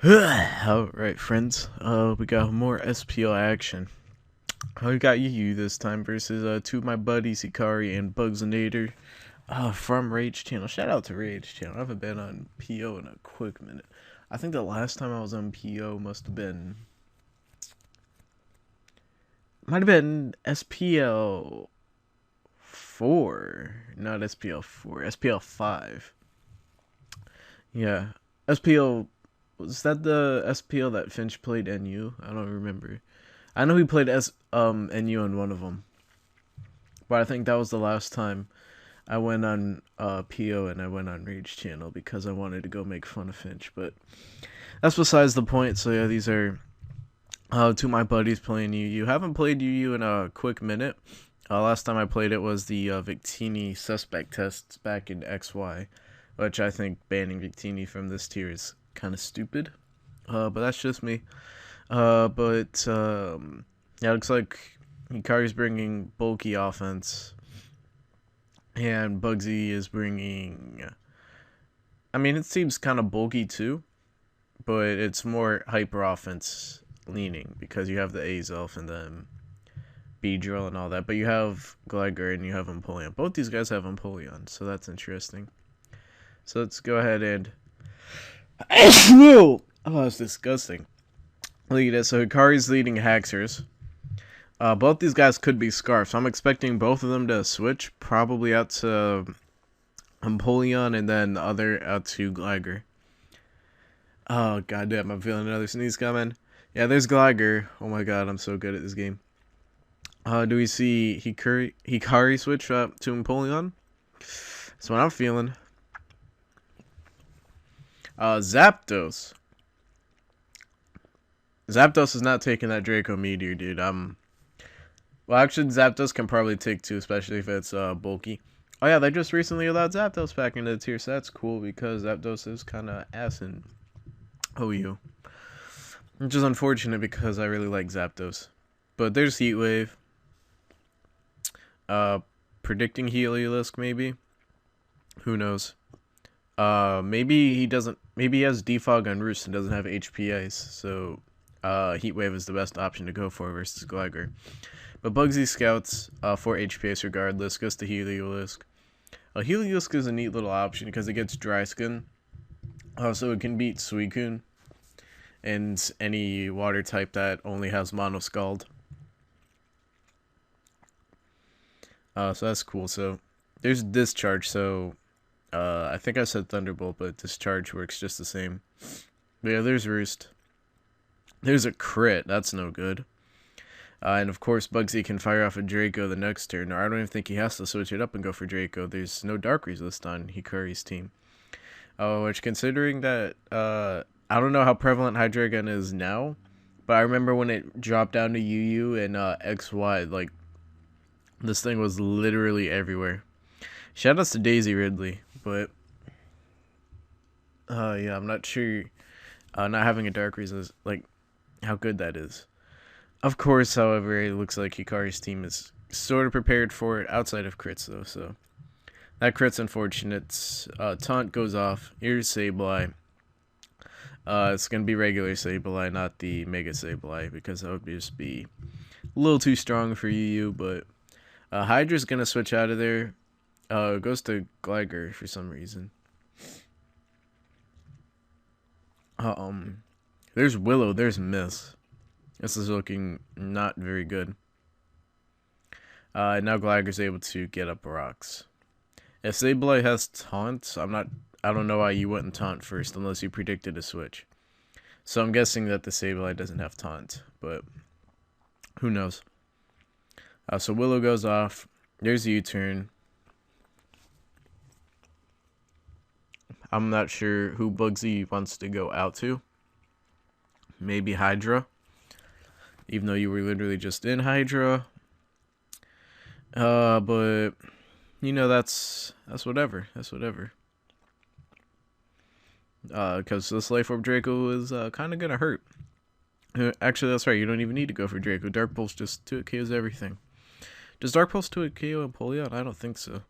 Alright, friends. We got more SPL action. We got UU this time versus two of my buddies, Hikari and Bugzinator, from Rage Channel. Shout out to Rage Channel. I haven't been on PO in a quick minute. I think the last time I was on PO might have been SPL 4, not SPL 4, SPL 5. Yeah, SPL. Was that the SPL that Finch played NU? I don't remember. I know he played NU on one of them, but I think that was the last time I went on PO and I went on Rage Channel because I wanted to go make fun of Finch. But that's besides the point. So yeah, these are two of my buddies playing UU. Haven't played UU in a quick minute. Last time I played it was the Victini suspect tests back in XY, which I think banning Victini from this tier is kind of stupid. But that's just me. Yeah, it looks like Hikari's bringing bulky offense, and Bugsy is bringing. I mean, it seems kind of bulky too, but it's more hyper offense leaning because you have the Azelf and then Beedrill and all that. But you have Gligar and you have Empoleon. Both these guys have Empoleon, so that's interesting. So let's go ahead and. Oh, that's disgusting. Look at this. So Hikari's leading Haxers. Both these guys could be Scarf, so I'm expecting both of them to switch, probably out to Empoleon and then the other out to Gligar. Oh, goddamn, I'm feeling another sneeze coming. Yeah, there's Gligar. Oh my god, I'm so good at this game. Do we see Hikari switch to Empoleon? That's what I'm feeling. Zapdos. Zapdos is not taking that Draco Meteor, dude. Well, actually, Zapdos can probably take two, especially if it's bulky. Oh yeah, they just recently allowed Zapdos back into the tier, so that's cool because Zapdos is kind of ass in OU. Which is unfortunate because I really like Zapdos. But there's Heat Wave. Predicting Heliolisk, maybe. Who knows? Maybe he doesn't. Maybe he has Defog on Roost and doesn't have HP Ice, so Heat Wave is the best option to go for versus Gligar. But Bugsy scouts for HP Ice regardless, goes to Heliolisk. Heliolisk is a neat little option because it gets Dry Skin, so it can beat Suicune and any water type that only has Mono Scald. So that's cool. So there's Discharge, so I think I said Thunderbolt, but Discharge works just the same. But yeah, there's Roost. There's a crit. That's no good. And of course, Bugsy can fire off a Draco the next turn. Or I don't even think he has to switch it up and go for Draco. There's no Dark Resist on Hikari's team. Which, considering that, I don't know how prevalent Hydreigon is now, but I remember when it dropped down to UU and XY, like, this thing was literally everywhere. Shoutouts to Daisy Ridley, but yeah, I'm not sure not having a Dark Resist, like, how good that is. Of course, however, it looks like Hikari's team is sort of prepared for it outside of crits, though, so that crit's unfortunate. Taunt goes off. Here's Sableye. It's going to be regular Sableye, not the Mega Sableye, because that would just be a little too strong for UU, but Hydra's going to switch out of there. Goes to Gligar for some reason. There's Willow, there's Miss. This is looking not very good. Now Gligar's able to get up rocks. If Sableye has Taunt, I don't know why you wouldn't Taunt first unless you predicted a switch. So I'm guessing that the Sableye doesn't have Taunt, but who knows. So Willow goes off. There's the U-turn. I'm not sure who Bugsy wants to go out to. Maybe Hydra. Even though you were literally just in Hydra. But you know, that's whatever. That's whatever. Because this Life Orb Draco is kind of gonna hurt. Actually, that's right. You don't even need to go for Draco. Dark Pulse just 2 KOs everything. Does Dark Pulse 2 KO Empoleon? I don't think so.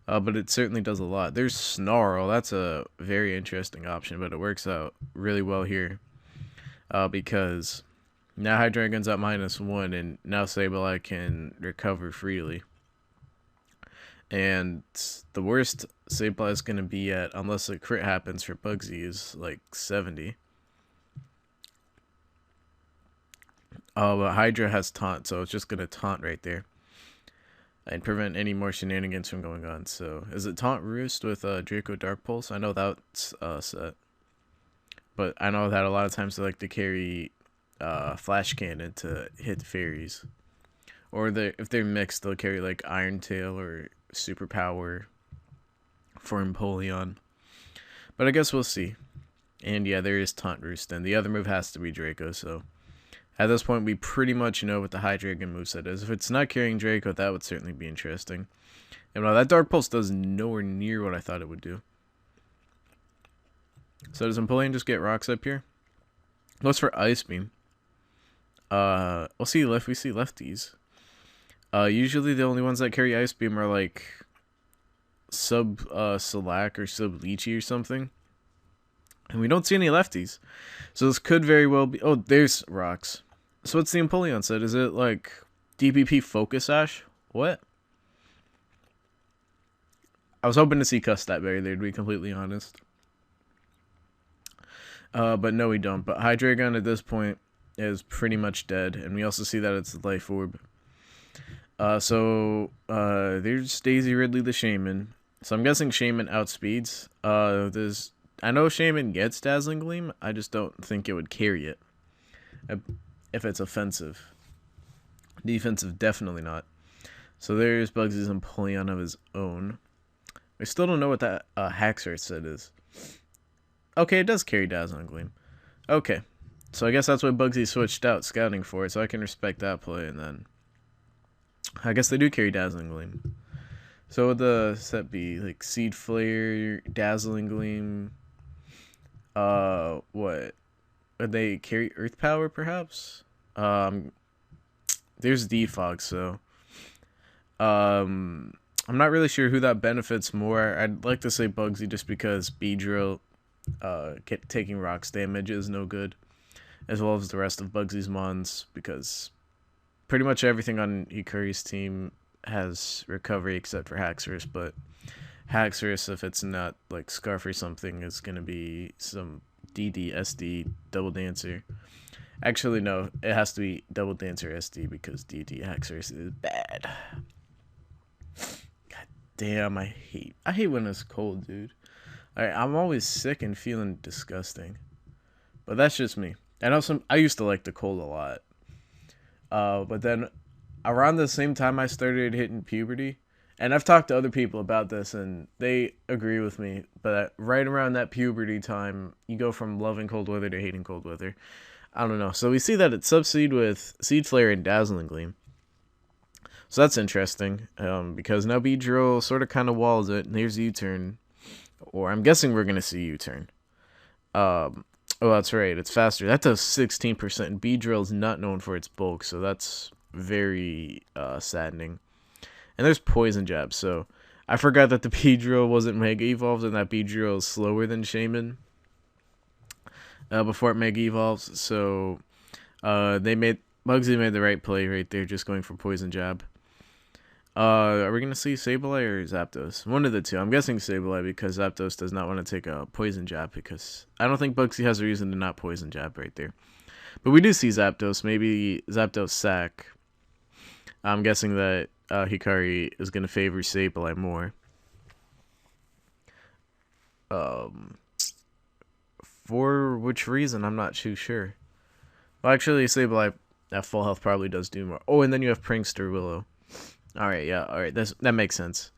But it certainly does a lot. There's Snarl. That's a very interesting option, but it works out really well here. Because now Hydreigon's at -1, and now Sableye can recover freely. And the worst Sableye is going to be at, unless a crit happens for Bugsy, is like 70. But Hydra has taunt, so it's just going to taunt right there. And prevent any more shenanigans from going on. So, is it Taunt Roost with Draco Dark Pulse? I know that's set. But I know that a lot of times they like to carry Flash Cannon to hit fairies. Or if they're mixed, they'll carry like Iron Tail or Superpower for Empoleon. But I guess we'll see. And yeah, there is Taunt Roost. And the other move has to be Draco, so... At this point, we pretty much know what the Hydreigon moveset is. If it's not carrying Draco, that would certainly be interesting. And that Dark Pulse does nowhere near what I thought it would do. So does Empoleon just get rocks up here? What's for Ice Beam? We'll see if we see lefties. Usually the only ones that carry Ice Beam are like sub Slack or sub Leechy or something. And we don't see any lefties. So this could very well be... Oh, there's rocks. So what's the Empoleon set? Is it like DPP Focus Ash? What? I was hoping to see Custat Berry there, to be completely honest. But no, we don't. But Hydreigon at this point is pretty much dead. And we also see that it's the Life Orb. There's Daisy Ridley the Shaman. So I'm guessing Shaman outspeeds. I know Shaman gets Dazzling Gleam. I just don't think it would carry it. If it's offensive. Defensive, definitely not. So there's Bugsy's Empoleon of his own. We still don't know what that Haxorus set is. Okay, it does carry Dazzling Gleam. Okay. So I guess that's what Bugsy switched out scouting for, so I can respect that play, and then... I guess they do carry Dazzling Gleam. So would the set be like Seed Flare, Dazzling Gleam? What? Would they carry Earth Power, perhaps? There's Defog, so... I'm not really sure who that benefits more. I'd like to say Bugsy just because Beedrill taking rocks damage is no good. As well as the rest of Bugsy's mons, because pretty much everything on Hikari's team has recovery except for Haxorus, but Haxorus, if it's not like Scarf or something, is going to be some DD, SD, Double Dancer. Actually, no, it has to be Double Dancer SD because DD Haxorus is bad. God damn, I hate when it's cold, dude. I'm always sick and feeling disgusting. But that's just me. I used to like the cold a lot. But then around the same time I started hitting puberty, and I've talked to other people about this and they agree with me, but right around that puberty time, you go from loving cold weather to hating cold weather. I don't know. So we see that it's Subseed with Seed Flare and Dazzling Gleam. So that's interesting, because now Beedrill sort of kind of walls it, and here's U-turn. Or I'm guessing we're going to see U-turn. Oh, that's right. It's faster. That does 16%. Beedrill is not known for its bulk, so that's very saddening. And there's Poison Jab, so I forgot that the Beedrill wasn't Mega Evolved and that Beedrill is slower than Shaman before it Mega Evolves. So Bugsy made the right play right there, just going for Poison Jab. Are we going to see Sableye or Zapdos? One of the two. I'm guessing Sableye because Zapdos does not want to take a Poison Jab because I don't think Bugsy has a reason to not Poison Jab right there. But we do see Zapdos. Maybe Zapdos Sack. I'm guessing that Hikari is going to favor Sableye more. For which reason, I'm not too sure. Well, actually, Sableye at full health probably does do more. Oh, and then you have Prankster Willow. Alright, yeah, alright, that makes sense.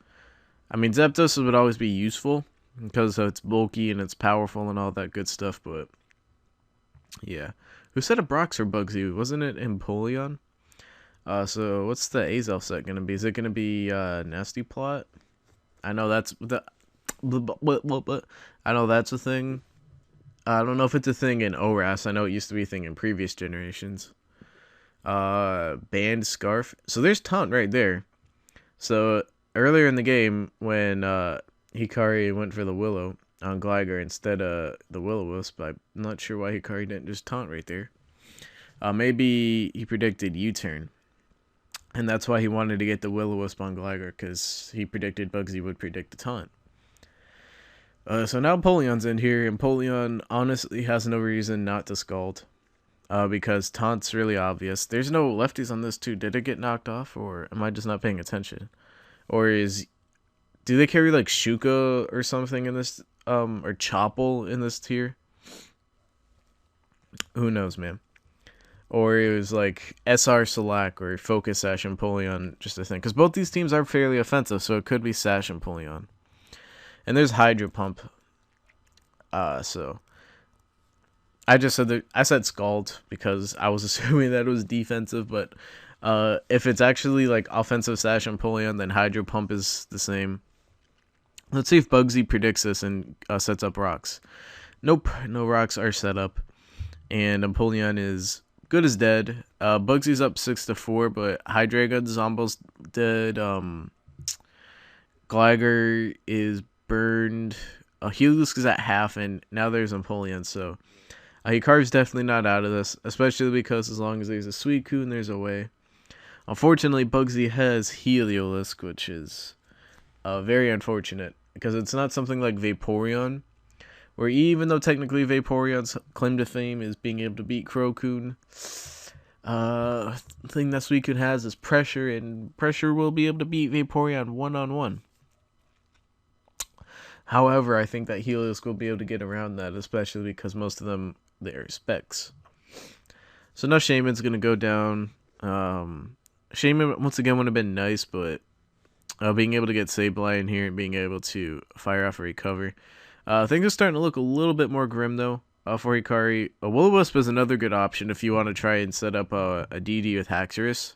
I mean, Zapdos would always be useful, because it's bulky and it's powerful and all that good stuff, but... yeah. Who set up Brox or Bugsy? Wasn't it Empoleon? So, what's the Azel set gonna be? Is it gonna be, Nasty Plot? I know that's the... I know that's a thing. I don't know if it's a thing in ORAS. I know it used to be a thing in previous generations. Band Scarf. So there's Taunt right there. So earlier in the game when Hikari went for the Willow on Gligar instead of the Will-O-Wisp. I'm not sure why Hikari didn't just taunt right there. Maybe he predicted U-turn. And that's why he wanted to get the Will-O-Wisp on Gligar, because he predicted Bugsy would predict the taunt. So now Empoleon's in here, and Empoleon honestly has no reason not to Scald. Because taunt's really obvious. There's no lefties on this too. Did it get knocked off, or am I just not paying attention? Or do they carry like Shuka or something in this, or Choppel in this tier? Who knows, man. Or it was like SR Slack or Focus Sash and Empoleon, just a thing. Because both these teams are fairly offensive, so it could be Sash and Empoleon. And there's Hydro Pump. So I just said I said Scald because I was assuming that it was defensive, but if it's actually like offensive Sash and Empoleon, then Hydro Pump is the same. Let's see if Bugsy predicts this and sets up rocks. Nope, no rocks are set up. And Empoleon is good as dead. Bugsy's up 6-4, but Hydreigon's almost dead. Gligar is burned. Heliolisk is at half, and now there's Empoleon, so Hikari's definitely not out of this, especially because as long as there's a Suicune, there's a way. Unfortunately, Bugsy has Heliolisk, which is very unfortunate, because it's not something like Vaporeon, where even though technically Vaporeon's claim to fame is being able to beat Crocoon, the thing that Suicune has is Pressure, and Pressure will be able to beat Vaporeon one-on-one. However, I think that Heliolisk will be able to get around that, especially because most of them, they're specs. So now Shaman's going to go down. Shaman, once again, would have been nice, but being able to get Sableye in here and being able to fire off a recover. Things are starting to look a little bit more grim, though, for Hikari. A Will-O-Wisp is another good option if you want to try and set up a DD with Haxorus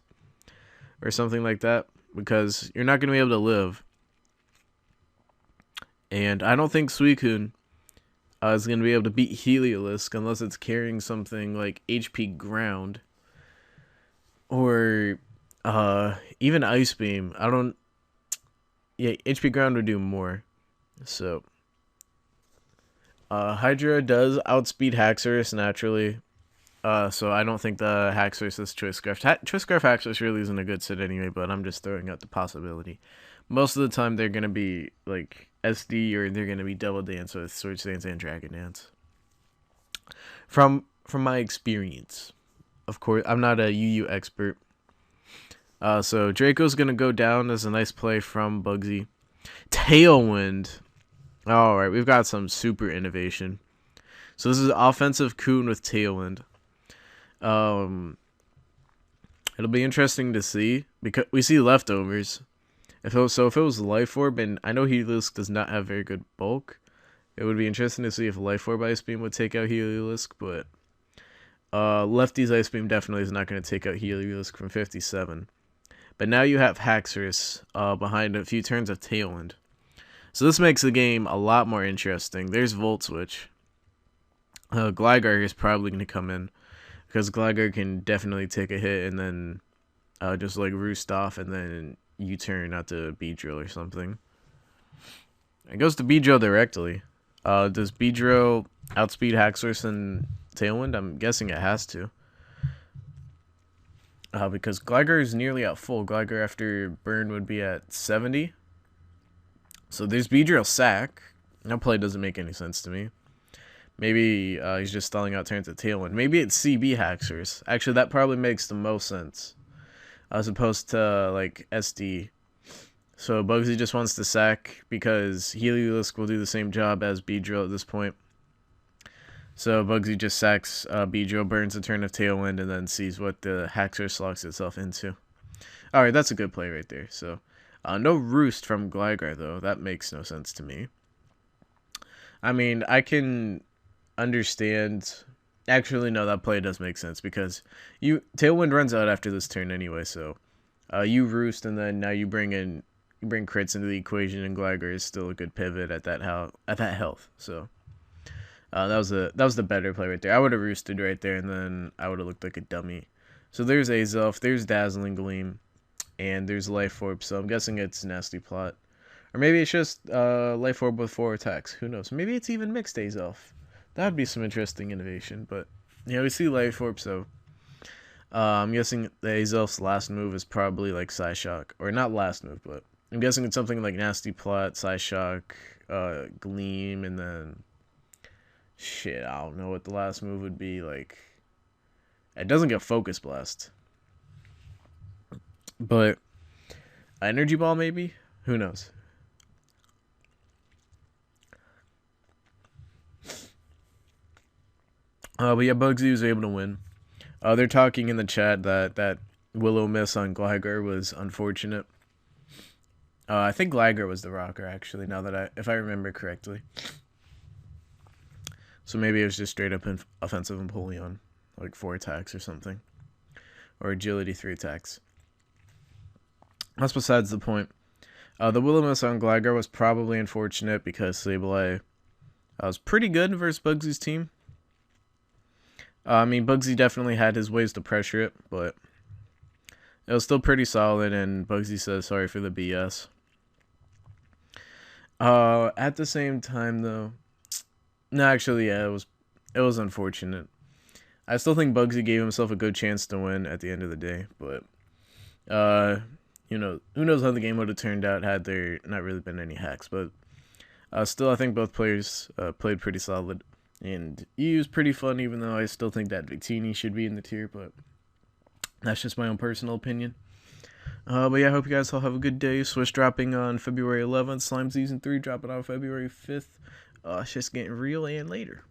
or something like that, because you're not going to be able to live. And I don't think Suicune is going to be able to beat Heliolisk unless it's carrying something like HP Ground or even Ice Beam. Yeah, HP Ground would do more. So Hydra does outspeed Haxorus naturally. So I don't think the Haxorus is Choice Scarf. Choice Scarf Haxorus really isn't a good set anyway, but I'm just throwing out the possibility. Most of the time they're going to be like SD, or they're going to be Double Dance with Swords Dance and Dragon Dance. From my experience. Of course, I'm not a UU expert. So Draco's going to go down as a nice play from Bugsy. Tailwind. Alright, we've got some super innovation. So this is offensive Coon with Tailwind. It'll be interesting to see, because we see leftovers. If it was Life Orb, and I know Heliolisk does not have very good bulk, it would be interesting to see if Life Orb Ice Beam would take out Heliolisk, but Lefty's Ice Beam definitely is not going to take out Heliolisk from 57. But now you have Haxorus behind a few turns of Tailwind. So this makes the game a lot more interesting. There's Volt Switch. Gligar is probably going to come in, because Gligar can definitely take a hit and then just like roost off and then U-turn out to Beedrill or something. It goes to Beedrill directly. Does Beedrill outspeed Haxorus and Tailwind? I'm guessing it has to. Because Gligar is nearly at full. Gligar after burn would be at 70. So there's Beedrill Sack. That play doesn't make any sense to me. Maybe he's just stalling out turns at Tailwind. Maybe it's CB Haxorus. Actually, that probably makes the most sense, as opposed to like SD. So Bugsy just wants to sack because Heliolisk will do the same job as Beedrill at this point. So Bugsy just sacks Beedrill, burns a turn of Tailwind, and then sees what the Haxorus locks itself into. Alright, that's a good play right there. So no Roost from Gligar, though. That makes no sense to me. I mean, I can understand. Actually, no, that play does make sense, because Tailwind runs out after this turn anyway, so you Roost, and then now you bring crits into the equation, and Gligar is still a good pivot at that health. So that was the better play right there. I would have Roosted right there, and then I would have looked like a dummy. So there's Azelf, there's Dazzling Gleam, and there's Life Orb, so I'm guessing it's Nasty Plot. Or maybe it's just Life Orb with 4 attacks. Who knows? Maybe it's even mixed Azelf. That would be some interesting innovation, but yeah, we see Life Orb, so I'm guessing the Azelf's last move is probably like Psyshock. Or not last move, but I'm guessing it's something like Nasty Plot, Psyshock, Gleam, and then shit, I don't know what the last move would be. Like, it doesn't get Focus Blast, but Energy Ball maybe. Who knows? But yeah, Bugsy was able to win. They're talking in the chat that Willow miss on Gligar was unfortunate. I think Gligar was the rocker actually. Now that if I remember correctly. So maybe it was just straight up offensive Empoleon, like 4 attacks or something, or Agility 3 attacks. That's besides the point. The Willow miss on Gligar was probably unfortunate because Sableye was pretty good versus Bugsy's team. I mean, Bugsy definitely had his ways to pressure it, but it was still pretty solid, and Bugsy says sorry for the BS. At the same time, though, no, actually, yeah, it was unfortunate. I still think Bugsy gave himself a good chance to win at the end of the day, but you know, who knows how the game would have turned out had there not really been any hacks. But still, I think both players played pretty solid, and EU was pretty fun, even though I still think that Victini should be in the tier, but that's just my own personal opinion. But yeah, I hope you guys all have a good day. Swish dropping on February 11th. Slime Season 3 dropping on February 5th. It's just getting real, and later.